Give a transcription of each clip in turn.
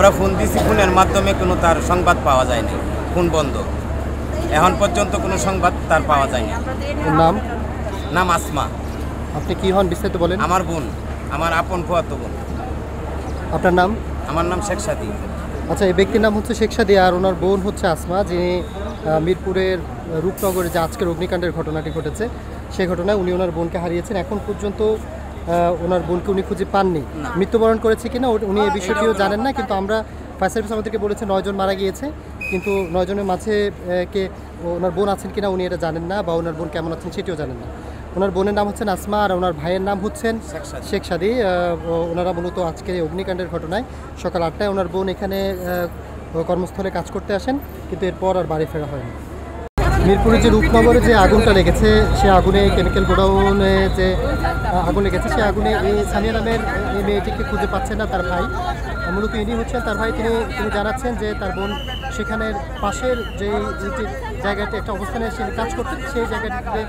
আমরা ফোন দিছি, ফোনের মাধ্যমে কোনো তার সংবাদ পাওয়া যায়নি, ফোন বন্ধ। এখন পর্যন্ত কোনো সংবাদ তার পাওয়া যায়নি। নাম? নাম আসমা। আপনি কি হন বিস্তারিত বলেন। আমার বোন, আমার আপন ফুয়াতো বোন। আপনার নাম? আমার নাম শেখ সাদি। আচ্ছা, এই ব্যক্তির নাম হচ্ছে শেখ সাদি আর ওনার বোন হচ্ছে আসমা, যিনি মিরপুরের রূপনগরে যে আজকের অগ্নিকাণ্ডের ঘটনাটি ঘটেছে সেই ঘটনায় উনি ওনার বোনকে হারিয়েছেন। এখন পর্যন্ত ওনার বোনকে উনি খুঁজে পাননি। মৃত্যুবরণ করেছে কিনা উনি এই বিষয়টিও জানেন না, কিন্তু আমরা ফায়ার সার্ভিস আমাদেরকে বলেছে 9 জন মারা গিয়েছে, কিন্তু 9 জনের মাঝে কে ওনার বোন আছেন কিনা উনি এটা জানেন না, বা ওনার বোন কেমন আছেন সেটিও জানেন না। ওনার বোনের নাম হচ্ছেন আসমা আর ওনার ভাইয়ের নাম হচ্ছেন শেখ সাদি। ওনারা মূলত আজকের এই অগ্নিকাণ্ডের ঘটনায় সকাল 8টায় ওনার বোন এখানে কর্মস্থলে কাজ করতে আসেন, কিন্তু এরপর আর বাড়ি ফেরা হয়নি। মিরপুরে যে রূপনগরে যে আগুনটা লেগেছে, সে আগুনে কেমিক্যাল গোডাউনে যে আগুন লেগেছে, সে আগুনে এই সানিয়া নামের এই মেয়েটিকে খুঁজে পাচ্ছেন না তার ভাই। মূলত ইনি হচ্ছেন তার ভাই। তিনি জানাচ্ছেন যে তার বোন সেখানের পাশের যে জায়গাটি একটা অবস্থানে এসে কাজ করতেন, সেই জায়গাটিতে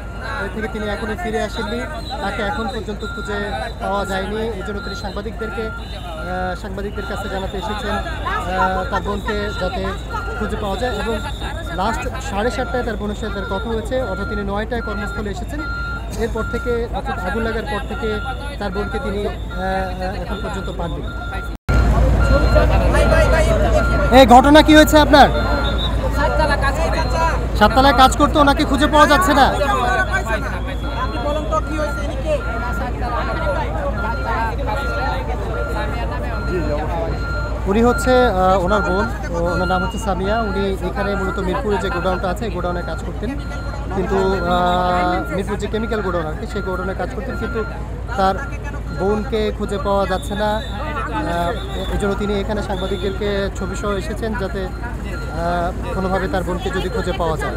থেকে তিনি এখনই ফিরে আসেননি। তাকে এখন পর্যন্ত খুঁজে পাওয়া যায়নি। এই জন্য তিনি সাংবাদিকদের কাছে জানাতে এসেছেন তার বোনকে যাতে খুঁজে পাওয়া যায়। এবং লাস্ট 7:30টায় তার বোনের সাথে তার কথা হয়েছে, অর্থাৎ তিনি 9টায় কর্মস্থলে এসেছেন। এরপর থেকে অর্থাৎ আগুন লাগার পর থেকে তার বোনকে তিনি এখন পর্যন্ত পাননি। এই ঘটনা কি হয়েছে আপনার? 7তলায় কাজ করতে, ওনাকে খুঁজে পাওয়া যাচ্ছে না। উনি হচ্ছে ওনার বোন, ওনার নাম হচ্ছে সামিয়া। উনি এখানে মূলত মিরপুরে যে গোডাউনটা আছে এই গোডাউনে কাজ করতেন, কিন্তু মিরপুর যে কেমিক্যাল গোডাউন আর কি, সেই গোডাউনে কাজ করতেন, কিন্তু তার বোনকে খুঁজে পাওয়া যাচ্ছে না। এই জন্য তিনি এখানে সাংবাদিকদেরকে ছবি সহ এসেছেন, যাতে কোনোভাবে তার বোনকে যদি খুঁজে পাওয়া যায়।